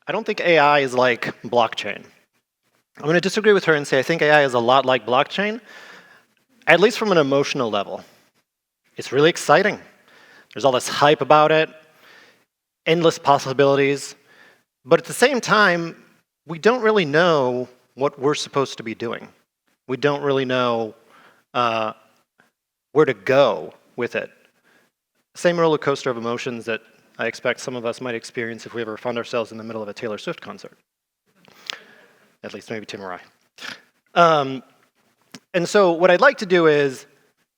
I don't think AI is like blockchain. I'm going to disagree with her and say I think AI is a lot like blockchain, at least from an emotional level. It's really exciting. There's all this hype about it, endless possibilities, but at the same time, we don't really know what we're supposed to be doing. We don't really know where to go with it. Same roller coaster of emotions that I expect some of us might experience if we ever found ourselves in the middle of a Taylor Swift concert. At least maybe Tim or I. And so what I'd like to do is,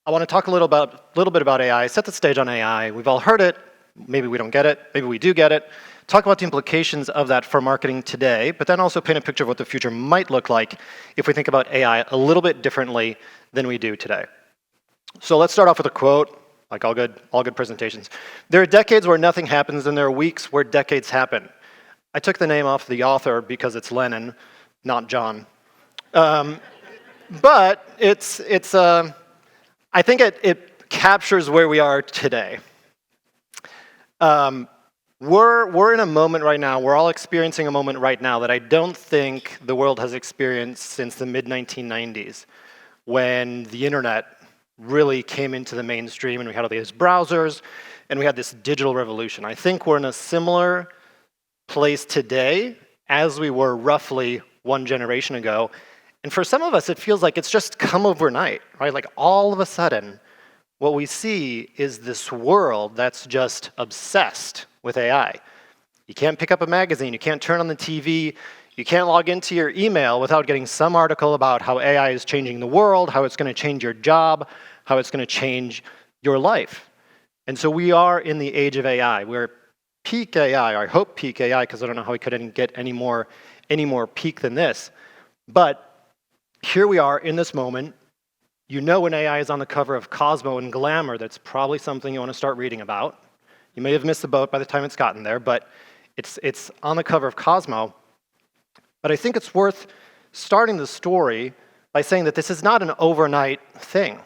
I want to talk a little bit about AI, set the stage on AI. We've all heard it. Maybe we don't get it. Maybe we do get it. Talk about the implications of that for marketing today, but then also paint a picture of what the future might look like if we think about AI a little bit differently than we do today. So let's start off with a quote, like all good presentations. There are decades where nothing happens, and there are weeks where decades happen. I took the name off the author because it's Lennon, not John. But I think it captures where we are today. We're in a moment right now, we're all experiencing a moment right now that I don't think the world has experienced since the mid-1990s, when the internet really came into the mainstream and we had all these browsers and we had this digital revolution. I think we're in a similar place today as we were roughly one generation ago. And for some of us, it feels like it's just come overnight, right? Like all of a sudden, what we see is this world that's just obsessed with AI. You can't pick up a magazine, you can't turn on the TV, you can't log into your email without getting some article about how AI is changing the world, how it's going to change your job, how it's going to change your life. And so we are in the age of AI. We're peak AI, or I hope peak AI, because I don't know how we could get any more peak than this. But here we are in this moment. You know when AI is on the cover of Cosmo and Glamour, that's probably something you want to start reading about. You may have missed the boat by the time it's gotten there, but it's on the cover of Cosmo. But I think it's worth starting the story by saying that this is not an overnight thing.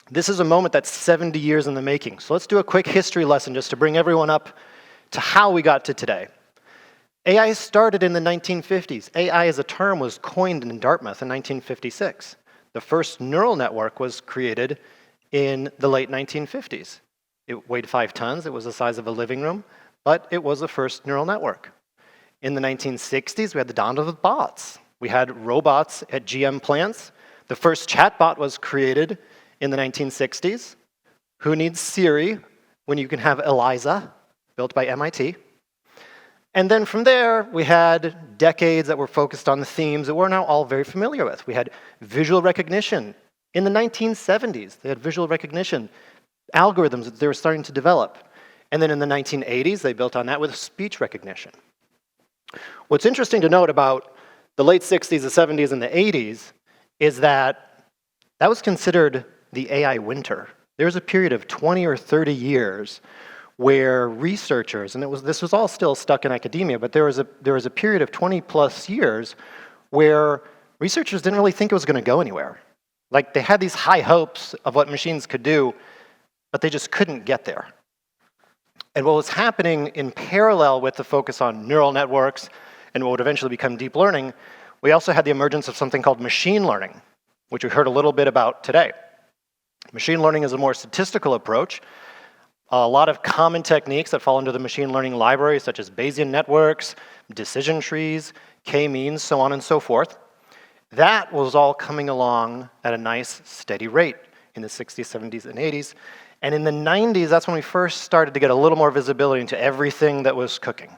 This is a moment that's 70 years in the making. So let's do a quick history lesson just to bring everyone up to how we got to today. AI started in the 1950s. AI as a term was coined in Dartmouth in 1956. The first neural network was created in the late 1950s. It weighed 5 tons. It was the size of a living room, but it was the first neural network. In the 1960s, we had the dawn of the bots. We had robots at GM plants. The first chatbot was created in the 1960s. Who needs Siri when you can have Eliza, built by MIT? And then from there, we had decades that were focused on the themes that we're now all very familiar with. We had visual recognition. In the 1970s, they had visual recognition algorithms that they were starting to develop. And then in the 1980s, they built on that with speech recognition. What's interesting to note about the late 60s, the 70s, and the 80s is that that was considered the AI winter. There was a period of 20 or 30 years where researchers, and this was all still stuck in academia, but there was a period of 20 plus years where researchers didn't really think it was going to go anywhere. Like they had these high hopes of what machines could do, but they just couldn't get there. And what was happening in parallel with the focus on neural networks and what would eventually become deep learning, we also had the emergence of something called machine learning, which we heard a little bit about today. Machine learning is a more statistical approach. A lot of common techniques that fall into the machine learning library, such as Bayesian networks, decision trees, k-means, so on and so forth. That was all coming along at a nice, steady rate in the 60s, 70s, and 80s. And in the 90s, that's when we first started to get a little more visibility into everything that was cooking.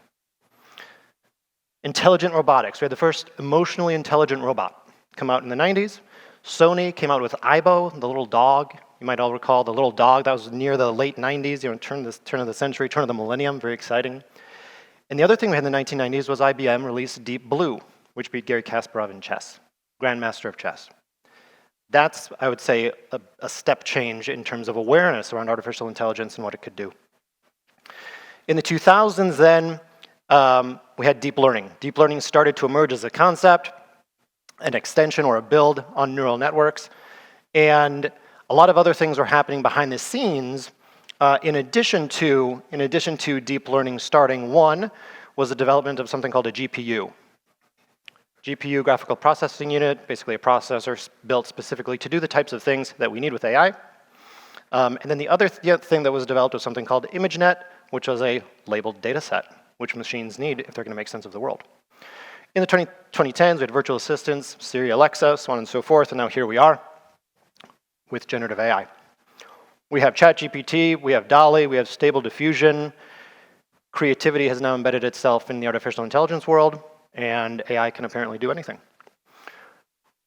Intelligent robotics. We had the first emotionally intelligent robot come out in the 90s. Sony came out with Aibo, the little dog. You might all recall the little dog. That was near the late 90s, turn of the century, turn of the millennium, very exciting. And the other thing we had in the 1990s was IBM released Deep Blue, which beat Garry Kasparov in chess, grandmaster of chess. That's, I would say, a step change in terms of awareness around artificial intelligence and what it could do. In the 2000s then, we had deep learning. Deep learning started to emerge as a concept, an extension or a build on neural networks, and a lot of other things were happening behind the scenes in addition to deep learning starting. One, was the development of something called a GPU. GPU, graphical processing unit, basically a processor built specifically to do the types of things that we need with AI. And then the other thing that was developed was something called ImageNet, which was a labeled data set, which machines need if they're going to make sense of the world. In the 2010s, we had virtual assistants, Siri, Alexa, so on and so forth, and now here we are with generative AI. We have ChatGPT, we have DALL-E, we have Stable Diffusion. Creativity has now embedded itself in the artificial intelligence world, and AI can apparently do anything.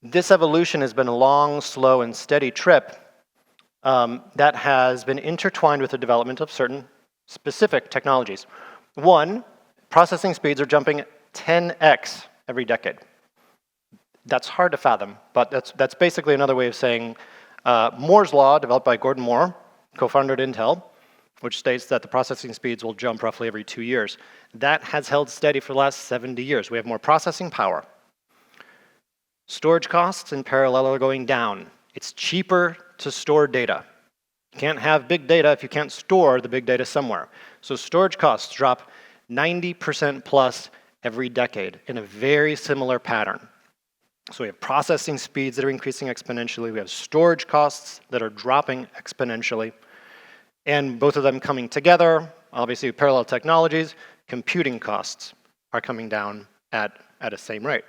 This evolution has been a long, slow, and steady trip that has been intertwined with the development of certain specific technologies. One, processing speeds are jumping 10x every decade. That's hard to fathom, but that's basically another way of saying Moore's Law, developed by Gordon Moore, co-founder at Intel, which states that the processing speeds will jump roughly every 2 years. That has held steady for the last 70 years. We have more processing power. Storage costs in parallel are going down. It's cheaper to store data. You can't have big data if you can't store the big data somewhere. So storage costs drop 90% plus every decade in a very similar pattern. So we have processing speeds that are increasing exponentially. We have storage costs that are dropping exponentially. And both of them coming together, obviously with parallel technologies, computing costs are coming down at a same rate.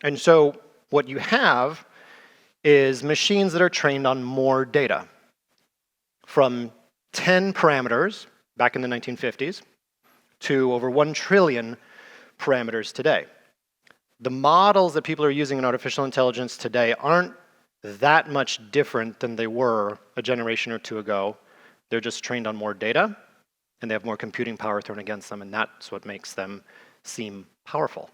And so what you have is machines that are trained on more data. From 10 parameters back in the 1950s to over 1 trillion parameters today. The models that people are using in artificial intelligence today aren't that much different than they were a generation or two ago. They're just trained on more data, and they have more computing power thrown against them, and that's what makes them seem powerful.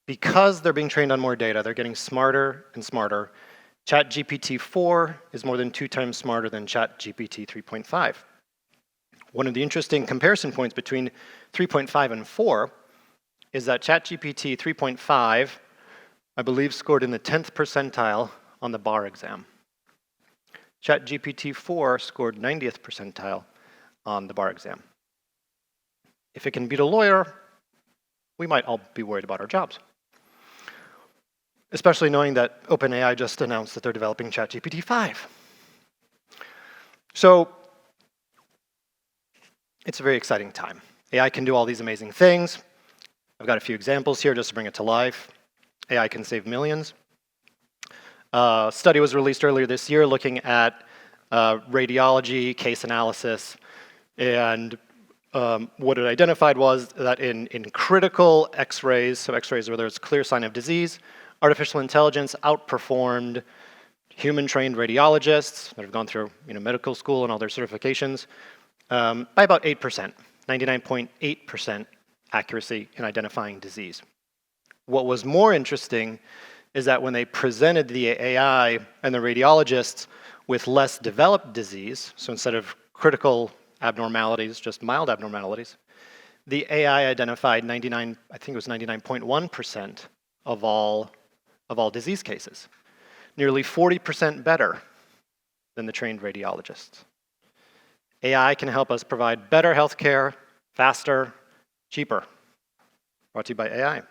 Because they're being trained on more data, they're getting smarter and smarter. ChatGPT 4 is more than 2 times smarter than ChatGPT 3.5. One of the interesting comparison points between 3.5 and 4 is that ChatGPT 3.5, I believe, scored in the 10th percentile on the bar exam. ChatGPT 4 scored 90th percentile on the bar exam. If it can beat a lawyer, we might all be worried about our jobs. Especially knowing that OpenAI just announced that they're developing ChatGPT 5. So it's a very exciting time. AI can do all these amazing things. I've got a few examples here just to bring it to life. AI can save millions. A study was released earlier this year looking at radiology, case analysis, and what it identified was that in critical X-rays, so X-rays where there's a clear sign of disease, artificial intelligence outperformed human-trained radiologists that have gone through medical school and all their certifications by about 8%, 99.8% accuracy in identifying disease. What was more interesting is that when they presented the AI and the radiologists with less developed disease, so instead of critical abnormalities, just mild abnormalities, the AI identified 99.1% of all disease cases, nearly 40% better than the trained radiologists. AI can help us provide better healthcare, faster, cheaper. Brought to you by AI.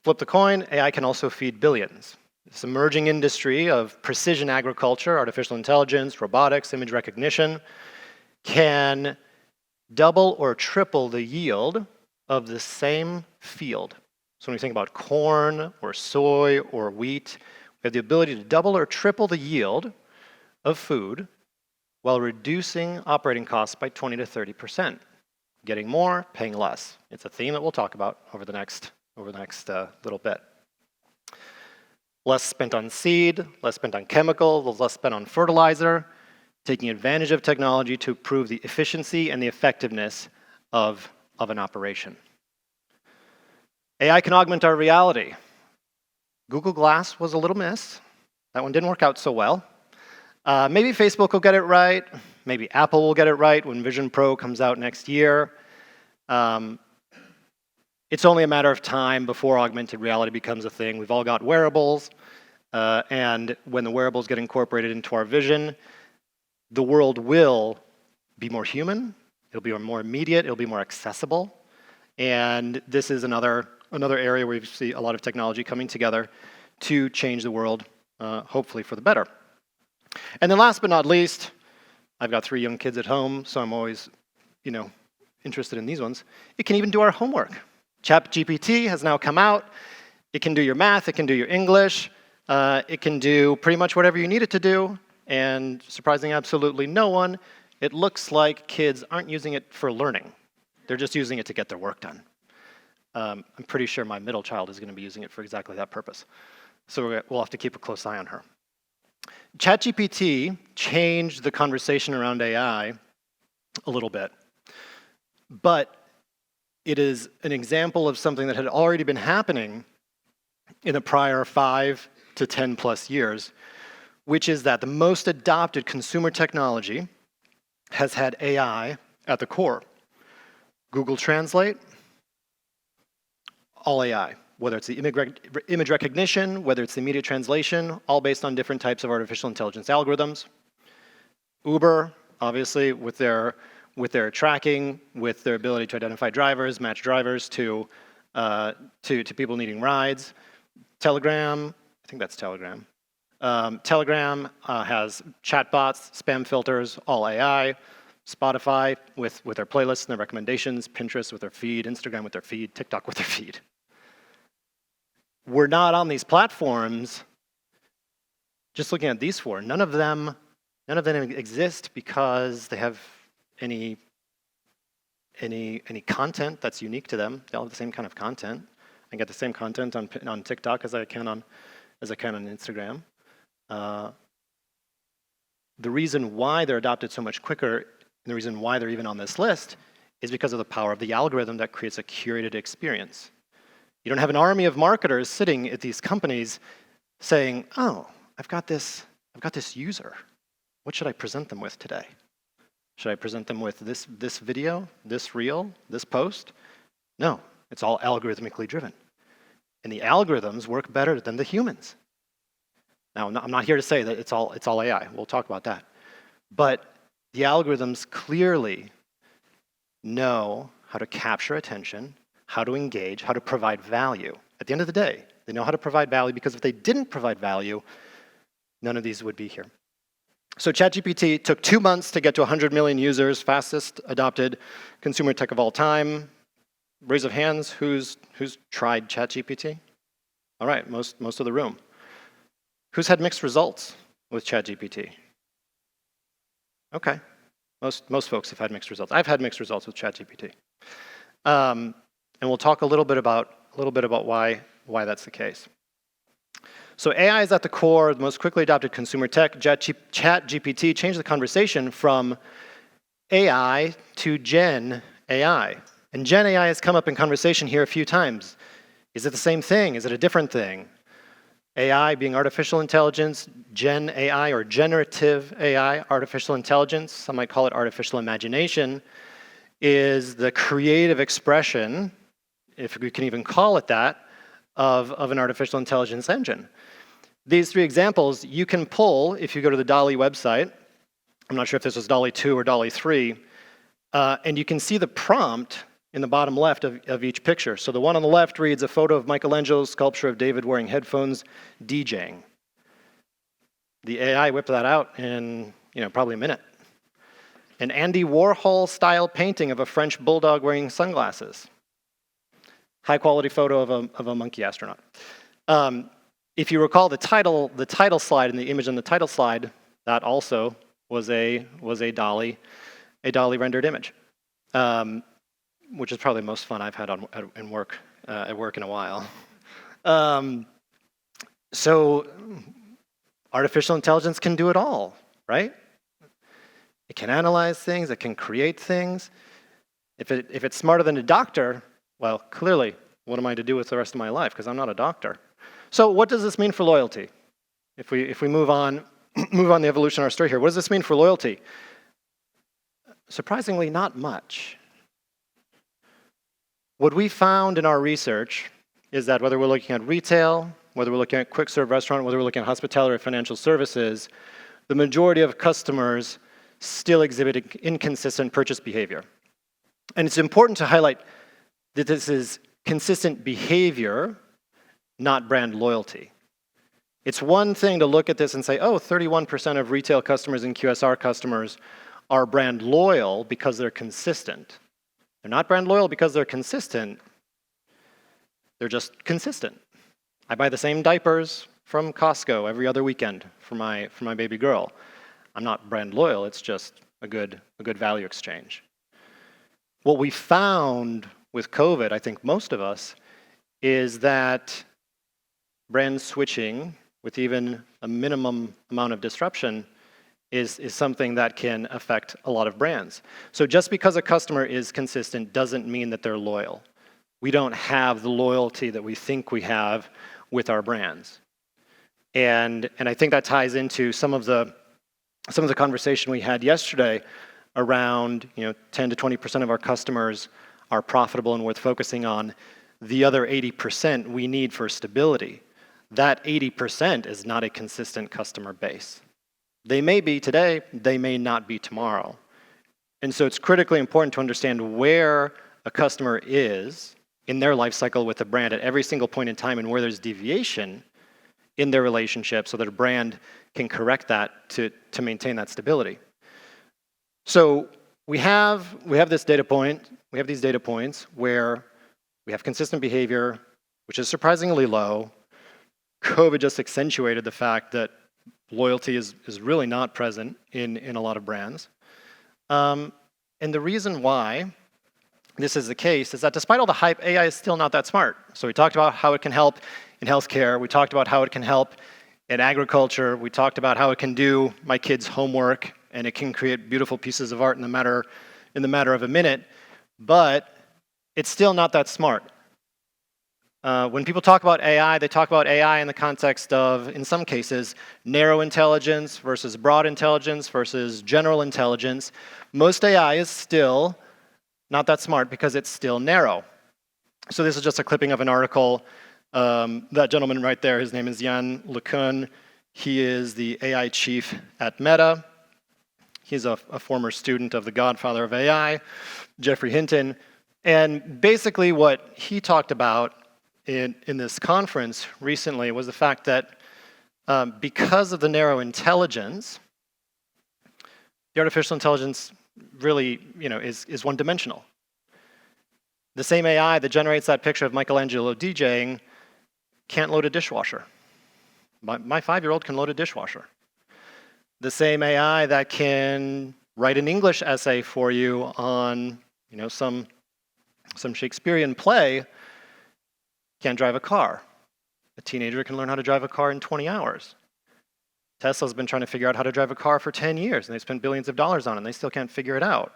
Flip the coin, AI can also feed billions. This emerging industry of precision agriculture, artificial intelligence, robotics, image recognition, can double or triple the yield of the same field. So when we think about corn or soy or wheat, we have the ability to double or triple the yield of food while reducing operating costs by 20 to 30%. Getting more, paying less. It's a theme that we'll talk about over the next little bit. Less spent on seed, less spent on chemicals, less spent on fertilizer, taking advantage of technology to improve the efficiency and the effectiveness of an operation. AI can augment our reality. Google Glass was a little miss. That one didn't work out so well. Maybe Facebook will get it right. Maybe Apple will get it right when Vision Pro comes out next year. It's only a matter of time before augmented reality becomes a thing. We've all got wearables, and when the wearables get incorporated into our vision, the world will be more human, it'll be more immediate, it'll be more accessible. And this is another area where we see a lot of technology coming together to change the world, hopefully for the better. And then last but not least, I've got 3 young kids at home, so I'm always, interested in these ones. It can even do our homework. ChatGPT has now come out. It can do your math, it can do your English, it can do pretty much whatever you need it to do, and surprising absolutely no one, it looks like kids aren't using it for learning. They're just using it to get their work done. I'm pretty sure my middle child is going to be using it for exactly that purpose. So we'll have to keep a close eye on her. ChatGPT changed the conversation around AI a little bit, but it is an example of something that had already been happening in the prior 5 to 10 plus years, which is that the most adopted consumer technology has had AI at the core. Google Translate, all AI, whether it's the image recognition, whether it's the immediate translation, all based on different types of artificial intelligence algorithms. Uber, obviously, with their tracking, with their ability to identify drivers, match drivers to people needing rides. Telegram, I think that's Telegram. Telegram has chatbots, spam filters, all AI. Spotify with their playlists and their recommendations, Pinterest with their feed, Instagram with their feed, TikTok with their feed. We're not on these platforms. Just looking at these 4, none of them exist because they have any content that's unique to them. They all have the same kind of content. I get the same content on TikTok as I can on Instagram. The reason why they're adopted so much quicker, and the reason why they're even on this list, is because of the power of the algorithm that creates a curated experience. You don't have an army of marketers sitting at these companies saying, "Oh, I've got this user. What should I present them with today? Should I present them with this video, this reel, this post?" No, it's all algorithmically driven. And the algorithms work better than the humans. Now, I'm not here to say that it's all AI. We'll talk about that. But the algorithms clearly know how to capture attention, how to engage, how to provide value. At the end of the day, they know how to provide value, because if they didn't provide value, none of these would be here. So ChatGPT took 2 months to get to 100 million users, fastest adopted consumer tech of all time. Raise of hands, who's tried ChatGPT? All right, most of the room. Who's had mixed results with ChatGPT? Okay, most folks have had mixed results. I've had mixed results with ChatGPT, and we'll talk a little bit about why that's the case. So AI is at the core of the most quickly adopted consumer tech. ChatGPT changed the conversation from AI to Gen AI. And Gen AI has come up in conversation here a few times. Is it the same thing? Is it a different thing? AI being artificial intelligence, Gen AI or generative AI, artificial intelligence, some might call it artificial imagination, is the creative expression, if we can even call it that, of an artificial intelligence engine. These 3 examples you can pull if you go to the DALL-E website. I'm not sure if this was DALL-E 2 or DALL-E 3. And you can see the prompt in the bottom left of each picture. So the one on the left reads a photo of Michelangelo's sculpture of David wearing headphones, DJing. The AI whipped that out in probably a minute. An Andy Warhol-style painting of a French bulldog wearing sunglasses. High-quality photo of a monkey astronaut. If you recall the title slide and the image on the title slide, that also was a DALL-E rendered image. Which is probably the most fun I've had at work in a while. So artificial intelligence can do it all, right? It can analyze things, it can create things. If it's smarter than a doctor, well, clearly, what am I to do with the rest of my life? Because I'm not a doctor. So what does this mean for loyalty? If we move on the evolution of our story here, what does this mean for loyalty? Surprisingly, not much. What we found in our research is that whether we're looking at retail, whether we're looking at quick serve restaurant, whether we're looking at hospitality or financial services, the majority of customers still exhibit inconsistent purchase behavior. And it's important to highlight that this is consistent behavior, not brand loyalty. It's one thing to look at this and say, oh, 31% of retail customers and QSR customers are brand loyal because they're consistent. They're not brand loyal because they're consistent. They're just consistent. I buy the same diapers from Costco every other weekend for my baby girl. I'm not brand loyal, it's just a good value exchange. What we found with COVID, I think most of us, is that brand switching with even a minimum amount of disruption is something that can affect a lot of brands. So just because a customer is consistent doesn't mean that they're loyal. We don't have the loyalty that we think we have with our brands. And I think that ties into some of the conversation we had yesterday around 10 to 20% of our customers are profitable and worth focusing on. The other 80% we need for stability. That 80% is not a consistent customer base. They may be today, they may not be tomorrow. And so it's critically important to understand where a customer is in their life cycle with a brand at every single point in time and where there's deviation in their relationship so that a brand can correct that to maintain that stability. So we have this data point, we have these data points where we have consistent behavior, which is surprisingly low. COVID just accentuated the fact that loyalty is really not present in a lot of brands. And the reason why this is the case is that despite all the hype, AI is still not that smart. So we talked about how it can help in healthcare. We talked about how it can help in agriculture. We talked about how it can do my kids' homework, and it can create beautiful pieces of art in the matter of a minute. But it's still not that smart. When people talk about AI, they talk about AI in the context of, in some cases, narrow intelligence versus broad intelligence versus general intelligence. Most AI is still not that smart because it's still narrow. So this is just a clipping of an article. That gentleman right there, his name is Yann LeCun. He is the AI chief at Meta. He's a former student of the godfather of AI, Geoffrey Hinton. And basically what he talked about in this conference recently was the fact that because of the narrow intelligence, the artificial intelligence really is one-dimensional. The same AI that generates that picture of Michelangelo DJing can't load a dishwasher. My 5-year-old can load a dishwasher. The same AI that can write an English essay for you on some Shakespearean play can't drive a car. A teenager can learn how to drive a car in 20 hours. Tesla's been trying to figure out how to drive a car for 10 years, and they spent billions of dollars on it, and they still can't figure it out.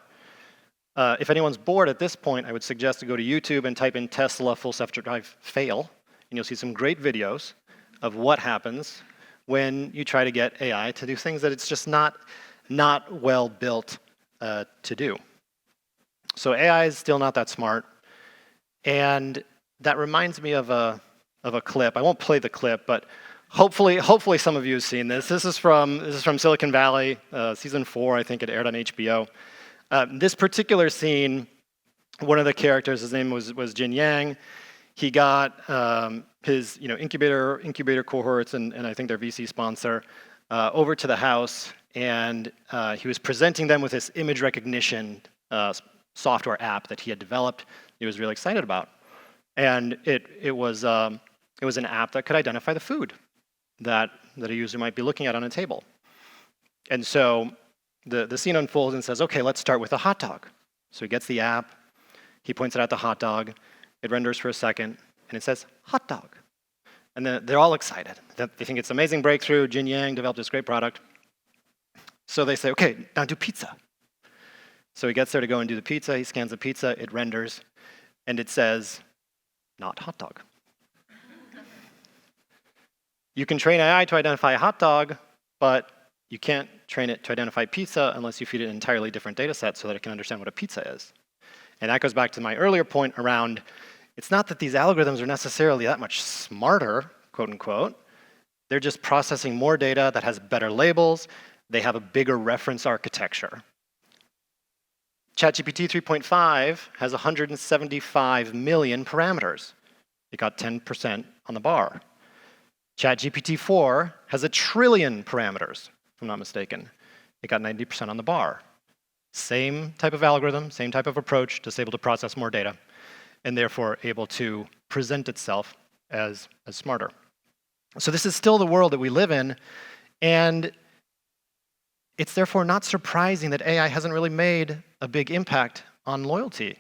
If anyone's bored at this point, I would suggest to go to YouTube and type in Tesla full self-drive fail, and you'll see some great videos of what happens when you try to get AI to do things that it's just not well built to do. So AI is still not that smart, and that reminds me of a clip. I won't play the clip, but hopefully some of you have seen this. This is from Silicon Valley, season 4. I think it aired on HBO. This particular scene, one of the characters, his name was Jin Yang. He got his incubator cohorts and I think their VC sponsor over to the house, and he was presenting them with this image recognition software app that he had developed. He was really excited about. And it was an app that could identify the food that a user might be looking at on a table. And so the scene unfolds and says, okay, let's start with a hot dog. So he gets the app, he points it at the hot dog, it renders for a second, and it says, hot dog. And then they're all excited. They think it's an amazing breakthrough. Jin Yang developed this great product. So they say, okay, now do pizza. So he gets there to go and do the pizza, he scans the pizza, it renders, and it says, not hot dog. You can train AI to identify a hot dog, but you can't train it to identify pizza unless you feed it an entirely different data set so that it can understand what a pizza is. And that goes back to my earlier point around, it's not that these algorithms are necessarily that much smarter, quote unquote. They're just processing more data that has better labels, They have a bigger reference architecture. ChatGPT 3.5 has 175 million parameters. It got 10% on the bar. ChatGPT 4 has 1 trillion parameters, if I'm not mistaken. It got 90% on the bar. Same type of algorithm, same type of approach, just able to process more data, and therefore able to present itself as smarter. So this is still the world that we live in, and it's therefore not surprising that AI hasn't really made a big impact on loyalty.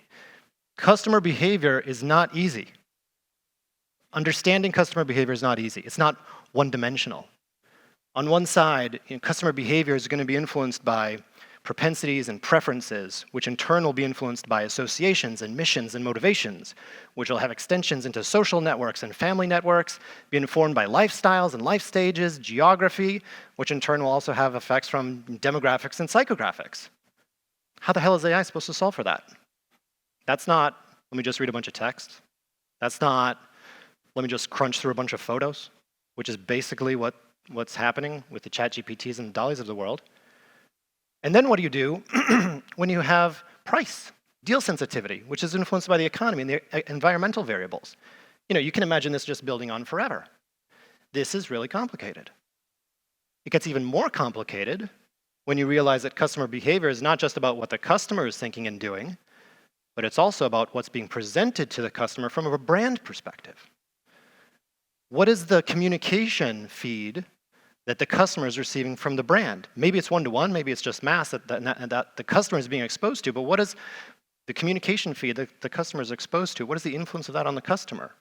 Customer behavior is not easy. Understanding customer behavior is not easy. It's not one-dimensional. On one side, customer behavior is going to be influenced by propensities and preferences, which in turn will be influenced by associations and missions and motivations, which will have extensions into social networks and family networks, be informed by lifestyles and life stages, geography, which in turn will also have effects from demographics and psychographics. How the hell is AI supposed to solve for that? That's not, let me just read a bunch of text. That's not, let me just crunch through a bunch of photos, which is basically what's happening with the ChatGPTs and the Dallys of the world. And then what do you do when you have price, deal sensitivity, which is influenced by the economy and the environmental variables? You can imagine this just building on forever. This is really complicated. It gets even more complicated when you realize that customer behavior is not just about what the customer is thinking and doing, but it's also about what's being presented to the customer from a brand perspective. What is the communication feed that the customer is receiving from the brand? Maybe it's one-to-one, maybe it's just mass that the customer is being exposed to, but what is the communication feed that the customer is exposed to? What is the influence of that on the customer?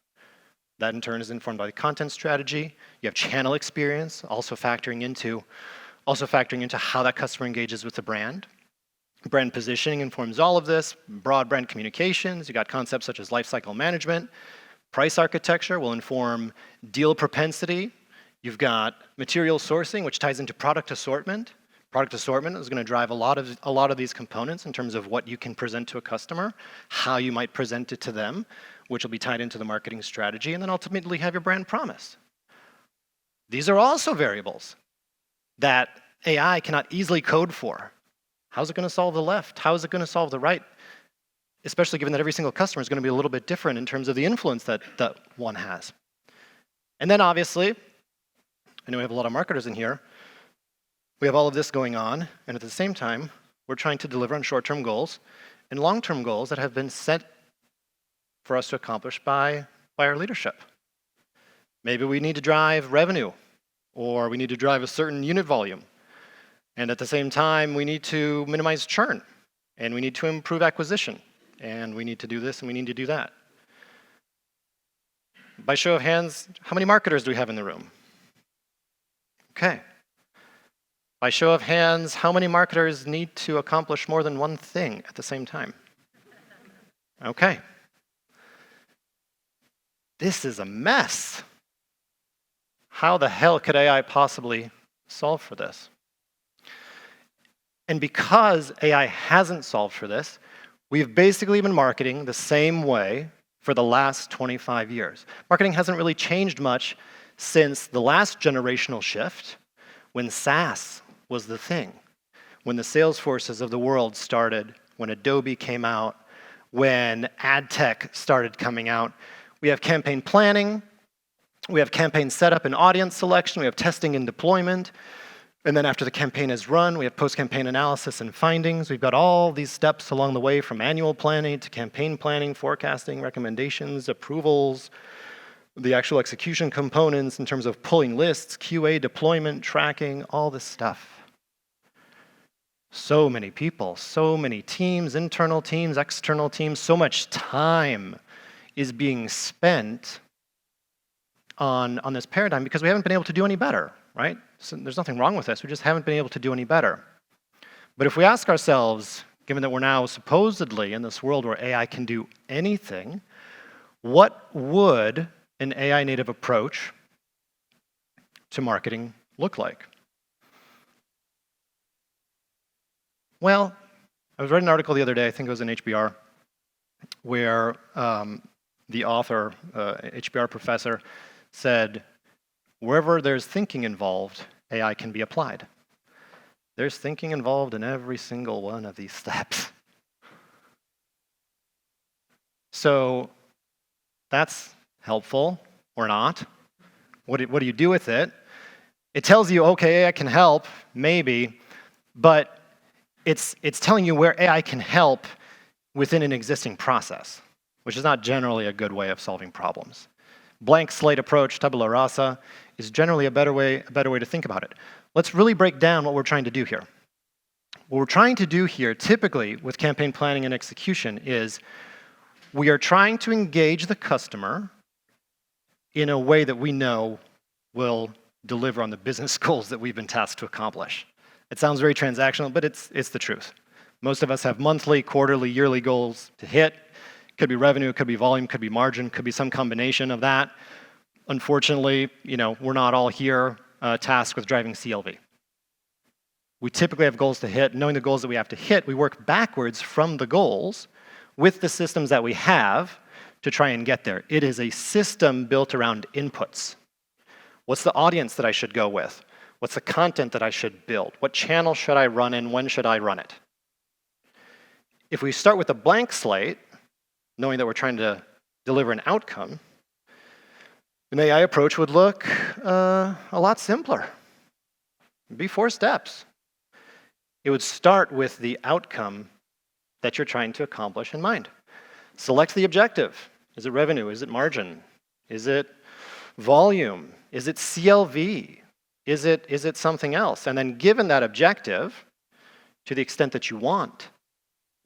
That in turn is informed by the content strategy. You have channel experience, also factoring into how that customer engages with the brand. Brand positioning informs all of this. Broad brand communications, you got concepts such as lifecycle management. Price architecture will inform deal propensity. You've got material sourcing, which ties into product assortment. Product assortment is going to drive a lot of these components in terms of what you can present to a customer, how you might present it to them, which will be tied into the marketing strategy, and then ultimately have your brand promise. These are also variables that AI cannot easily code for. How's it going to solve the left? How is it going to solve the right? Especially given that every single customer is going to be a little bit different in terms of the influence that one has. And then obviously, I know we have a lot of marketers in here. We have all of this going on, and at the same time, we're trying to deliver on short-term goals and long-term goals that have been set for us to accomplish by our leadership. Maybe we need to drive revenue, or we need to drive a certain unit volume. And at the same time, we need to minimize churn, and we need to improve acquisition, and we need to do this, and we need to do that. By show of hands, how many marketers do we have in the room? Okay. By show of hands, how many marketers need to accomplish more than one thing at the same time? Okay. This is a mess. How the hell could AI possibly solve for this? And because AI hasn't solved for this, we've basically been marketing the same way for the last 25 years. Marketing hasn't really changed much since the last generational shift, when SaaS was the thing, when the Salesforces of the world started, when Adobe came out, when ad tech started coming out. We have campaign planning, we have campaign setup and audience selection, we have testing and deployment, and then after the campaign is run, we have post-campaign analysis and findings. We've got all these steps along the way, from annual planning to campaign planning, forecasting, recommendations, approvals, the actual execution components in terms of pulling lists, QA, deployment, tracking, all this stuff. So many people, so many teams, internal teams, external teams, so much time is being spent on this paradigm because we haven't been able to do any better, right? So there's nothing wrong with this, we just haven't been able to do any better. But if we ask ourselves, given that we're now supposedly in this world where AI can do anything, what would an AI native approach to marketing look like? Well, I was reading an article the other day, I think it was in HBR, where the author, HBR professor, said, wherever there's thinking involved, AI can be applied. There's thinking involved in every single one of these steps. So that's helpful or not. What do you do with it? It tells you, okay, AI can help, maybe, but it's telling you where AI can help within an existing process, which is not generally a good way of solving problems. Blank slate approach, tabula rasa, is generally a better way to think about it. Let's really break down what we're trying to do here. What we're trying to do here, typically with campaign planning and execution, is we are trying to engage the customer in a way that we know will deliver on the business goals that we've been tasked to accomplish. It sounds very transactional, but it's the truth. Most of us have monthly, quarterly, yearly goals to hit. Could be revenue, could be volume, could be margin, could be some combination of that. Unfortunately, we're not all here tasked with driving CLV. We typically have goals to hit. Knowing the goals that we have to hit, we work backwards from the goals with the systems that we have to try and get there. It is a system built around inputs. What's the audience that I should go with? What's the content that I should build? What channel should I run in? When should I run it? If we start with a blank slate, knowing that we're trying to deliver an outcome, an AI approach would look a lot simpler. It'd be 4 steps. It would start with the outcome that you're trying to accomplish in mind. Select the objective. Is it revenue? Is it margin? Is it volume? Is it CLV? Is it something else? And then given that objective, to the extent that you want,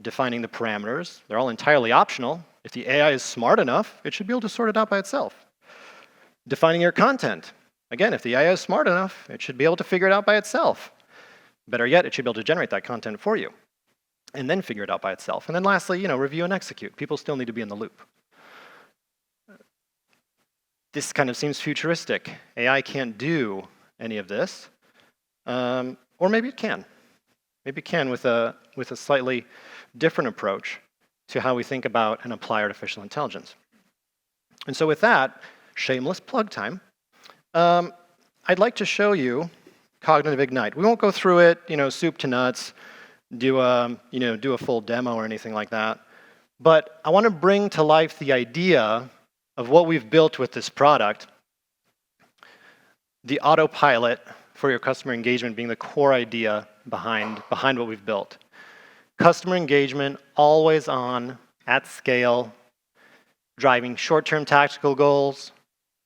defining the parameters, they're all entirely optional. If the AI is smart enough, it should be able to sort it out by itself. Defining your content. Again, if the AI is smart enough, it should be able to figure it out by itself. Better yet, it should be able to generate that content for you and then figure it out by itself. And then lastly, review and execute. People still need to be in the loop. This kind of seems futuristic. AI can't do any of this. Or maybe it can. Maybe it can with a slightly different approach to how we think about and apply artificial intelligence. And so with that, shameless plug time, I'd like to show you Kognitiv Ignite. We won't go through it, soup to nuts, do a full demo or anything like that. But I want to bring to life the idea of what we've built with this product, the autopilot for your customer engagement being the core idea behind what we've built. Customer engagement, always on, at scale, driving short-term tactical goals,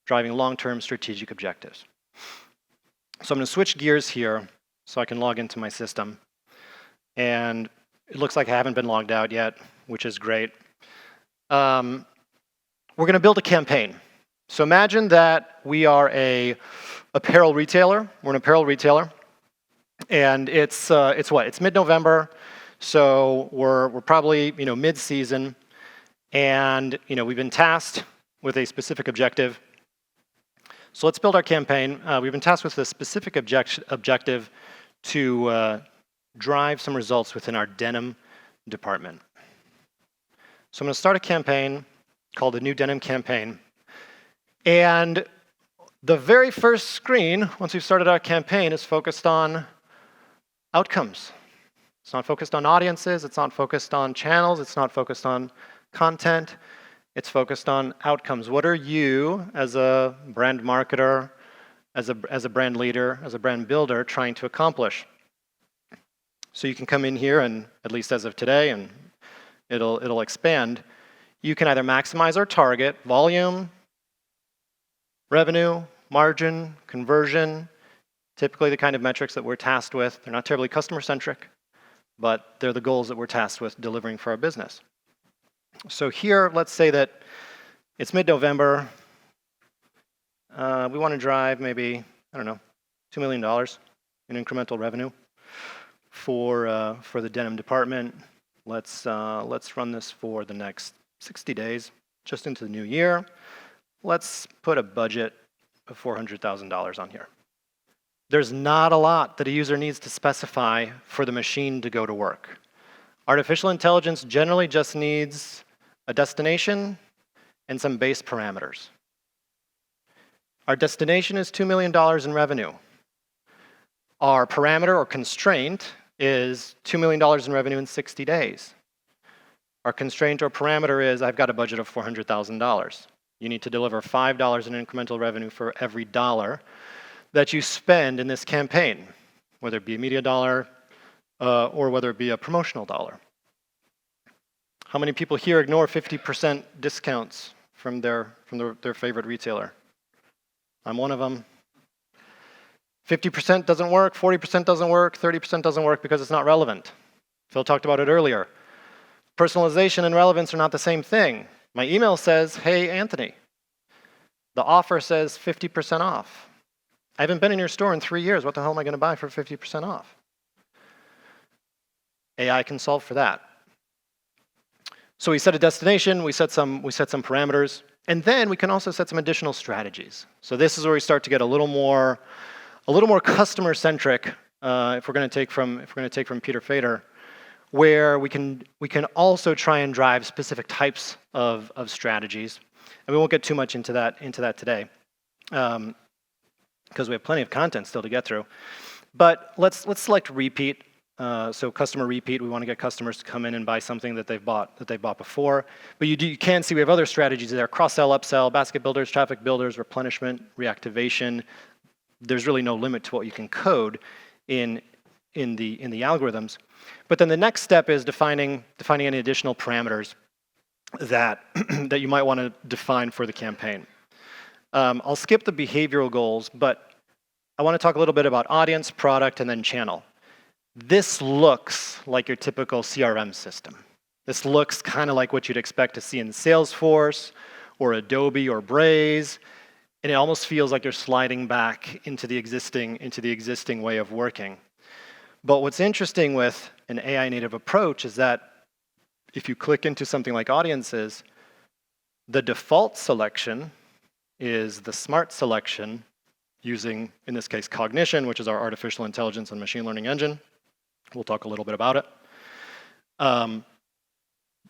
driving long-term strategic objectives. So I'm going to switch gears here so I can log into my system. And it looks like I haven't been logged out yet, which is great. We're going to build a campaign. So imagine that we are an apparel retailer. We're an apparel retailer. And it's what? It's mid-November. So we're probably mid-season. And we've been tasked with a specific objective. So let's build our campaign. We've been tasked with a specific objective to drive some results within our denim department. So I'm going to start a campaign called the New Denim Campaign. And the very first screen, once we've started our campaign, is focused on outcomes. It's not focused on audiences. It's not focused on channels. It's not focused on content. It's focused on outcomes. What are you, as a brand marketer, as a brand leader, as a brand builder, trying to accomplish? So you can come in here, and at least as of today, and it'll expand. You can either maximize our target, volume, revenue, margin, conversion, typically the kind of metrics that we're tasked with. They're not terribly customer-centric, but they're the goals that we're tasked with delivering for our business. So here, let's say that it's mid-November. We want to drive maybe, $2 million in incremental revenue for the denim department. Let's run this for the next 60 days, just into the new year. Let's put a budget of $400,000 on here. There's not a lot that a user needs to specify for the machine to go to work. Artificial intelligence generally just needs a destination and some base parameters. Our destination is $2 million in revenue. Our parameter or constraint is $2 million in revenue in 60 days. Our constraint or parameter is I've got a budget of $400,000. You need to deliver $5 in incremental revenue for every dollar that you spend in this campaign, whether it be a media dollar or whether it be a promotional dollar. How many people here ignore 50% discounts from their favorite retailer? I'm one of them. 50% doesn't work, 40% doesn't work, 30% doesn't work because it's not relevant. Phil talked about it earlier. Personalization and relevance are not the same thing. My email says, hey, Anthony. The offer says 50% off. I haven't been in your store in 3 years. What the hell am I going to buy for 50% off? AI can solve for that. So we set a destination, we set some parameters, and then we can also set some additional strategies. So this is where we start to get a little more customer-centric, if we're going to take from Peter Fader, where we can also try and drive specific types of strategies. And we won't get too much into that today, because we have plenty of content still to get through. But let's select repeat. So customer repeat, we want to get customers to come in and buy something that they've bought before. But you can see we have other strategies there: cross-sell, upsell, basket builders, traffic builders, replenishment, reactivation. There's really no limit to what you can code in the algorithms. But then the next step is defining any additional parameters that that you might want to define for the campaign. I'll skip the behavioral goals, but I want to talk a little bit about audience, product, and then channel. This looks like your typical CRM system. This looks kind of like what you'd expect to see in Salesforce or Adobe or Braze, and it almost feels like you're sliding back into the existing way of working. But what's interesting with an AI native approach is that if you click into something like audiences, the default selection is the smart selection using, in this case, Cognition, which is our artificial intelligence and machine learning engine. We'll talk a little bit about it.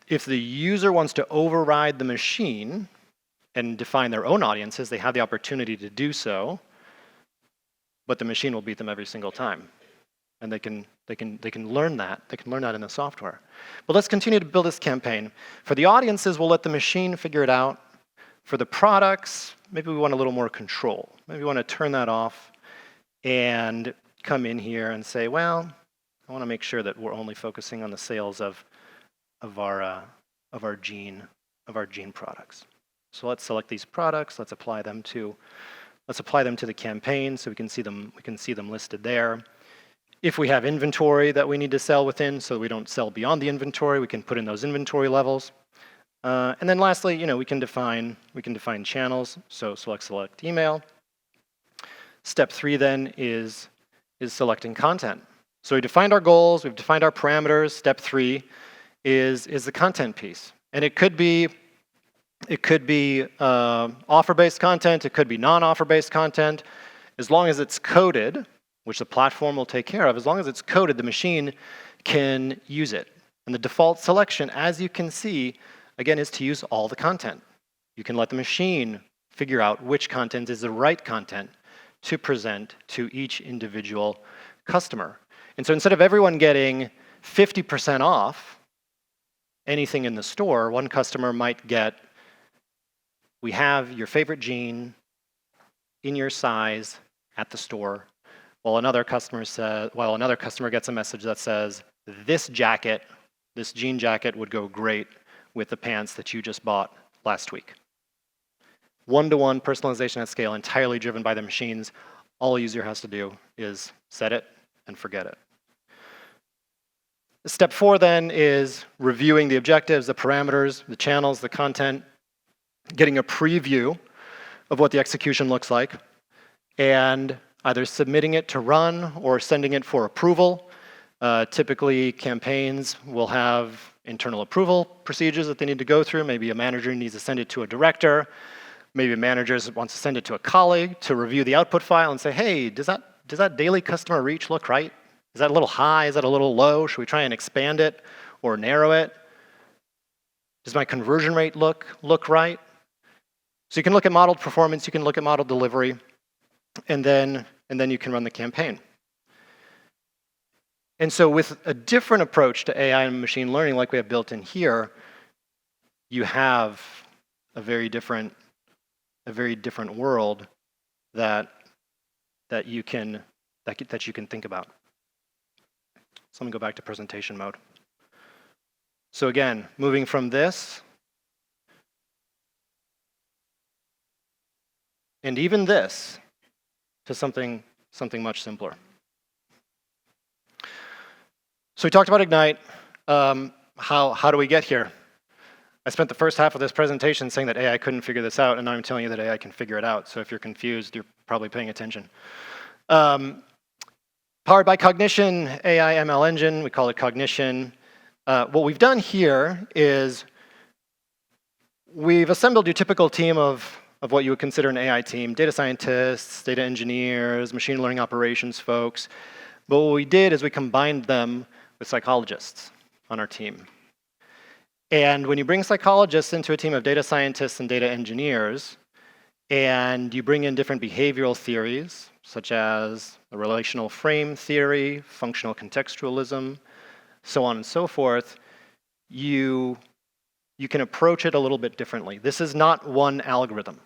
If the user wants to override the machine and define their own audiences, they have the opportunity to do so, but the machine will beat them every single time. And they can learn that. They can learn that in the software. But let's continue to build this campaign. For the audiences, we'll let the machine figure it out. For the products, maybe we want a little more control. Maybe we want to turn that off and come in here and say, well, I want to make sure that we're only focusing on the sales of our gene products. So let's select these products. Let's apply them to the campaign so we can see them listed there. If we have inventory that we need to sell within, so we don't sell beyond the inventory, we can put in those inventory levels. And then lastly, we can define channels. So select email. Step 3 then is selecting content. So we defined our goals, we've defined our parameters. Step 3 is the content piece, and it could be offer-based content, it could be non-offer-based content. As long as it's coded, which the platform will take care of, as long as it's coded, the machine can use it. And the default selection, as you can see, again, is to use all the content. You can let the machine figure out which content is the right content to present to each individual customer. And so instead of everyone getting 50% off anything in the store, one customer might get, we have your favorite jean in your size at the store, while another customer gets a message that says, this jean jacket would go great with the pants that you just bought last week. One-to-one personalization at scale, entirely driven by the machines. All a user has to do is set it and forget it. Step 4 then is reviewing the objectives, the parameters, the channels, the content, getting a preview of what the execution looks like, and either submitting it to run or sending it for approval. Typically, campaigns will have internal approval procedures that they need to go through. Maybe a manager needs to send it to a director. Maybe a manager wants to send it to a colleague to review the output file and say, hey, does that daily customer reach look right? Is that a little high? Is that a little low? Should we try and expand it or narrow it? Does my conversion rate look right? So you can look at modeled performance, you can look at modeled delivery, and then you can run the campaign. And so with a different approach to AI and machine learning like we have built in here, you have a very different world that you can think about. So let me go back to presentation mode. So again, moving from this, and even this, to something much simpler. So we talked about Ignite. How do we get here? I spent the first half of this presentation saying that AI couldn't figure this out, and now I'm telling you that AI can figure it out. So if you're confused, you're probably paying attention. Powered by Cognition, AI ML engine, we call it Cognition. What we've done here is we've assembled your typical team of what you would consider an AI team: data scientists, data engineers, machine learning operations folks. But what we did is we combined them with psychologists on our team. And when you bring psychologists into a team of data scientists and data engineers, and you bring in different behavioral theories, such as the relational frame theory, functional contextualism, so on and so forth, you can approach it a little bit differently. This is not one algorithm.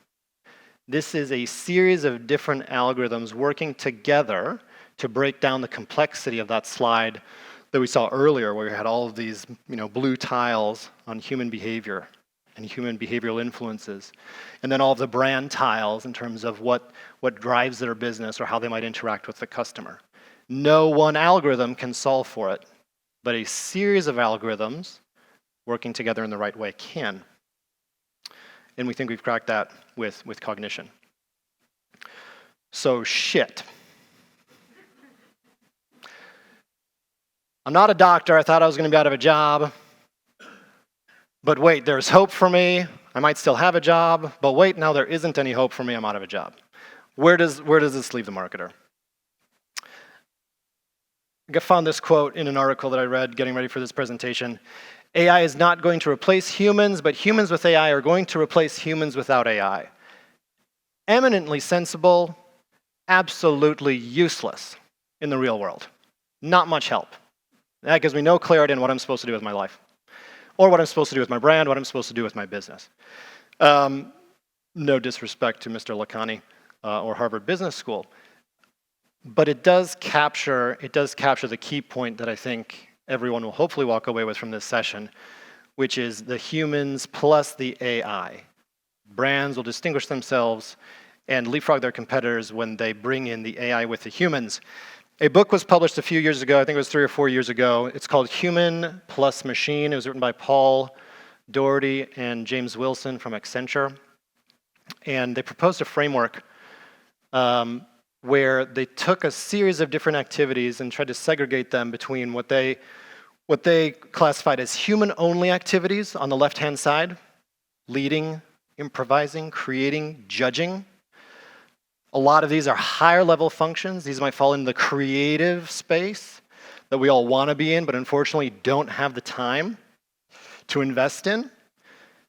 This is a series of different algorithms working together to break down the complexity of that slide that we saw earlier, where we had all of these blue tiles on human behavior and human behavioral influences, and then all of the brand tiles in terms of what drives their business or how they might interact with the customer. No one algorithm can solve for it, but a series of algorithms working together in the right way can. And we think we've cracked that with Cognition. So shit. I'm not a doctor. I thought I was going to be out of a job. But wait, there's hope for me. I might still have a job. But wait, now there isn't any hope for me. I'm out of a job. Where does this leave the marketer? I found this quote in an article that I read getting ready for this presentation. AI is not going to replace humans, but humans with AI are going to replace humans without AI. Eminently sensible, absolutely useless in the real world. Not much help. That gives me no clarity on what I'm supposed to do with my life, or what I'm supposed to do with my brand, what I'm supposed to do with my business. No disrespect to Mr. Lakhani or Harvard Business School, but it does capture the key point that I think everyone will hopefully walk away with from this session, which is the humans plus the AI. Brands will distinguish themselves and leapfrog their competitors when they bring in the AI with the humans. A book was published a few years ago, I think it was 3 or 4 years ago. It's called Human Plus Machine. It was written by Paul Doherty and James Wilson from Accenture. And they proposed a framework where they took a series of different activities and tried to segregate them between what they classified as human-only activities on the left-hand side: leading, improvising, creating, judging. A lot of these are higher-level functions. These might fall in the creative space that we all want to be in, but unfortunately don't have the time to invest in.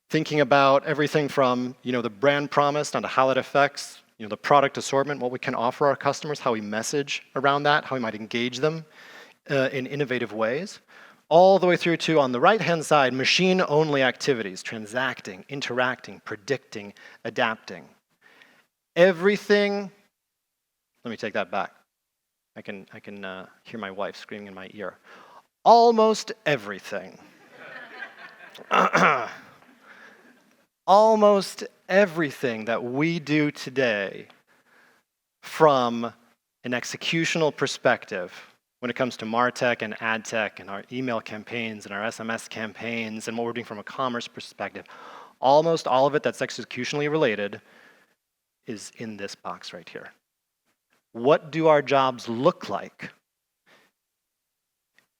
Thinking about everything from the brand promise down to how it affects the product assortment, what we can offer our customers, how we message around that, how we might engage them in innovative ways, all the way through to, on the right-hand side, machine-only activities: transacting, interacting, predicting, adapting. Everything, let me take that back. I can hear my wife screaming in my ear. Almost everything. Almost everything that we do today from an executional perspective, when it comes to MarTech and AdTech and our email campaigns and our SMS campaigns and what we're doing from a commerce perspective, almost all of it that's executionally related is in this box right here. What do our jobs look like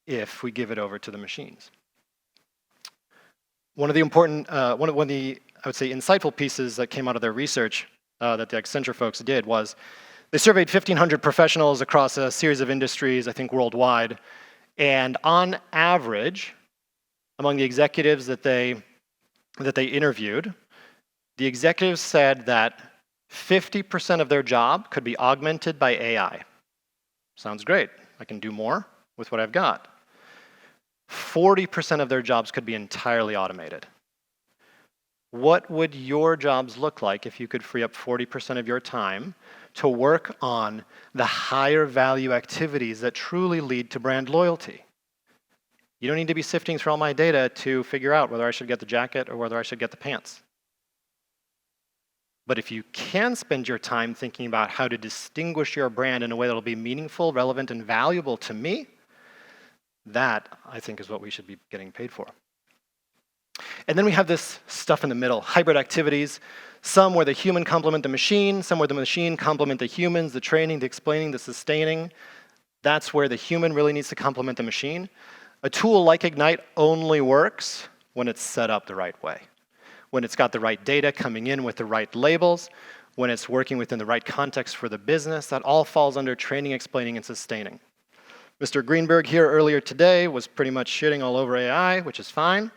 if we give it over to the machines? One of the important, one of the, I would say, insightful pieces that came out of their research that the Accenture folks did was they surveyed 1,500 professionals across a series of industries, I think worldwide, and on average, among the executives that they interviewed, the executives said that 50% of their job could be augmented by AI. Sounds great. I can do more. with what I've got. 40% of their jobs could be entirely automated. What would your jobs look like if you could free up 40% of your time to work on the higher value activities that truly lead to brand loyalty? You don't need to be sifting through all my data to figure out whether I should get the jacket or whether I should get the pants. But if you can spend your time thinking about how to distinguish your brand in a way that will be meaningful, relevant, and valuable to me, that, I think, is what we should be getting paid for. And then we have this stuff in the middle, hybrid activities, some where the human complement the machine, some where the machine complement the humans, the training, the explaining, the sustaining. That's where the human really needs to complement the machine. A tool like Ignite only works when it's set up the right way, when it's got the right data coming in with the right labels, when it's working within the right context for the business. That all falls under training, explaining, and sustaining. Mr. Greenberg here earlier today was pretty much shitting all over AI, which is fine,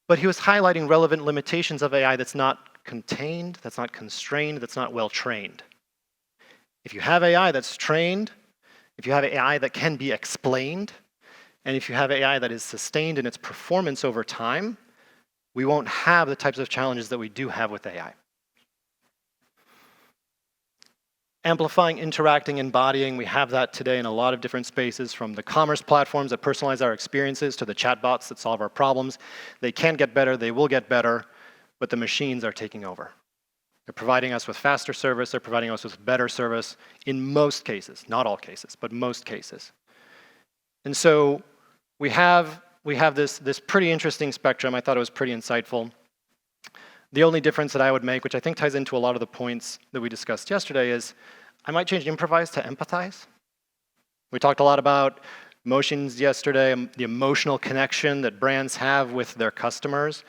but he was highlighting relevant limitations of AI that's not contained, that's not constrained, that's not well trained. If you have AI that's trained, if you have AI that can be explained, and if you have AI that is sustained in its performance over time, we won't have the types of challenges that we do have with AI. Amplifying, interacting, embodying, we have that today in a lot of different spaces, from the commerce platforms that personalize our experiences to the chatbots that solve our problems. They can get better, they will get better, but the machines are taking over. They're providing us with faster service, they're providing us with better service in most cases, not all cases, but most cases. And so we have this pretty interesting spectrum. I thought it was pretty insightful. The only difference that I would make, which I think ties into a lot of the points that we discussed yesterday, is I might change improvise to empathize. We talked a lot about emotions yesterday, the emotional connection that brands have with their customers.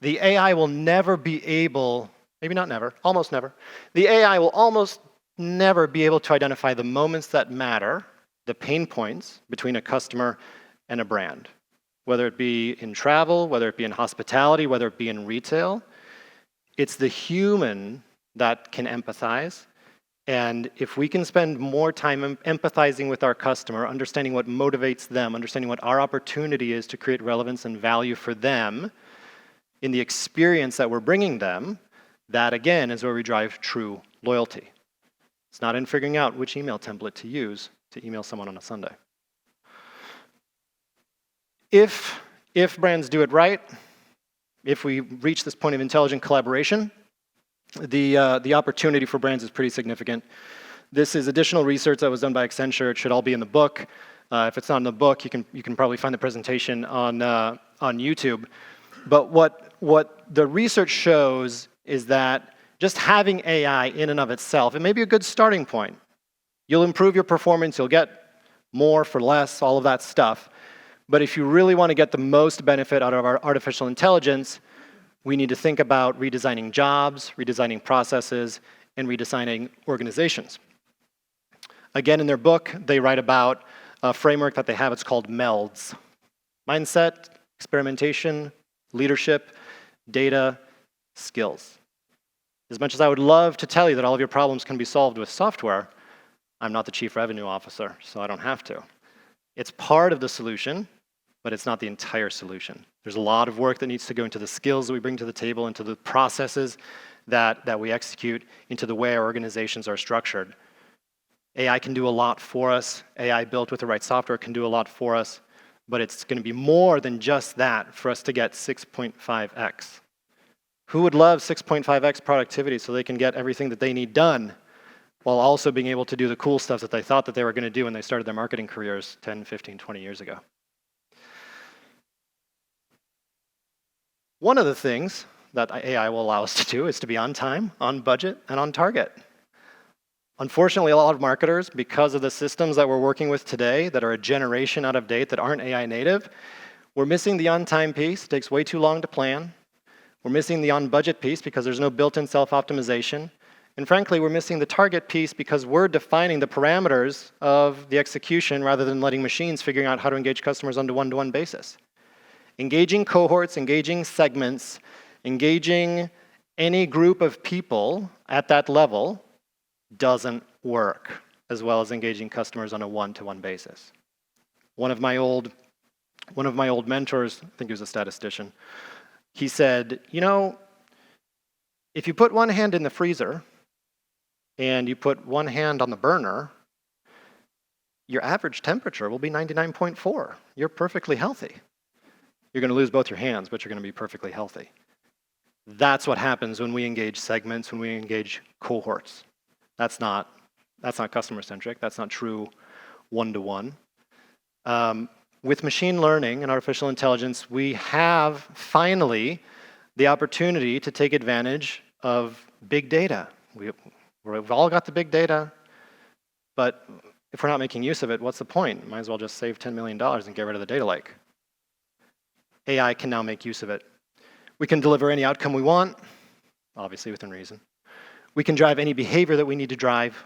The AI will never be able, maybe not never, almost never, the AI will almost never be able to identify the moments that matter, the pain points between a customer and a brand, whether it be in travel, whether it be in hospitality, whether it be in retail. It's the human that can empathize, and if we can spend more time empathizing with our customer, understanding what motivates them, understanding what our opportunity is to create relevance and value for them in the experience that we're bringing them, that again is where we drive true loyalty. It's not in figuring out which email template to use to email someone on a Sunday. If brands do it right, if we reach this point of intelligent collaboration, the opportunity for brands is pretty significant. This is additional research that was done by Accenture. It should all be in the book. If it's not in the book, you can probably find the presentation on YouTube. But what the research shows is that just having AI in and of itself, it may be a good starting point. You'll improve your performance, you'll get more for less, all of that stuff. But if you really want to get the most benefit out of our artificial intelligence, we need to think about redesigning jobs, redesigning processes, and redesigning organizations. Again, in their book, they write about a framework that they have. It's called MELDS. Mindset, experimentation, leadership, data, skills. As much as I would love to tell you that all of your problems can be solved with software, I'm not the chief revenue officer, so I don't have to. It's part of the solution, but it's not the entire solution. There's a lot of work that needs to go into the skills that we bring to the table, into the processes that we execute, into the way our organizations are structured. AI can do a lot for us. AI built with the right software can do a lot for us, but it's going to be more than just that for us to get 6.5x. Who would love 6.5x productivity so they can get everything that they need done while also being able to do the cool stuff that they thought that they were going to do when they started their marketing careers 10, 15, 20 years ago? One of the things that AI will allow us to do is to be on time, on budget, and on target. Unfortunately, a lot of marketers, because of the systems that we're working with today that are a generation out of date that aren't AI native, we're missing the on-time piece. It takes way too long to plan. We're missing the on-budget piece because there's no built-in self-optimization. And frankly, we're missing the target piece because we're defining the parameters of the execution rather than letting machines figuring out how to engage customers on a one-to-one basis. Engaging cohorts, engaging segments, engaging any group of people at that level doesn't work as well as engaging customers on a one-to-one basis. One of my old mentors, I think he was a statistician, he said, you know, if you put one hand in the freezer and you put one hand on the burner, your average temperature will be 99.4. You're perfectly healthy. You're going to lose both your hands, but you're going to be perfectly healthy. That's what happens when we engage segments, when we engage cohorts. That's not customer-centric. That's not true one-to-one. With machine learning and artificial intelligence, we have finally the opportunity to take advantage of big data. We've all got the big data, but if we're not making use of it, what's the point? Might as well just save $10 million and get rid of the data lake. AI can now make use of it. We can deliver any outcome we want, obviously within reason. We can drive any behavior that we need to drive.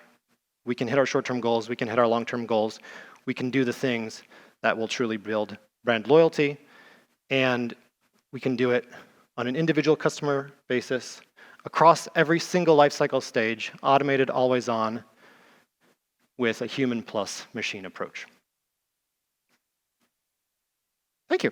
We can hit our short-term goals. We can hit our long-term goals. We can do the things that will truly build brand loyalty. And we can do it on an individual customer basis, across every single lifecycle stage, automated, always on, with a human plus machine approach. Thank you.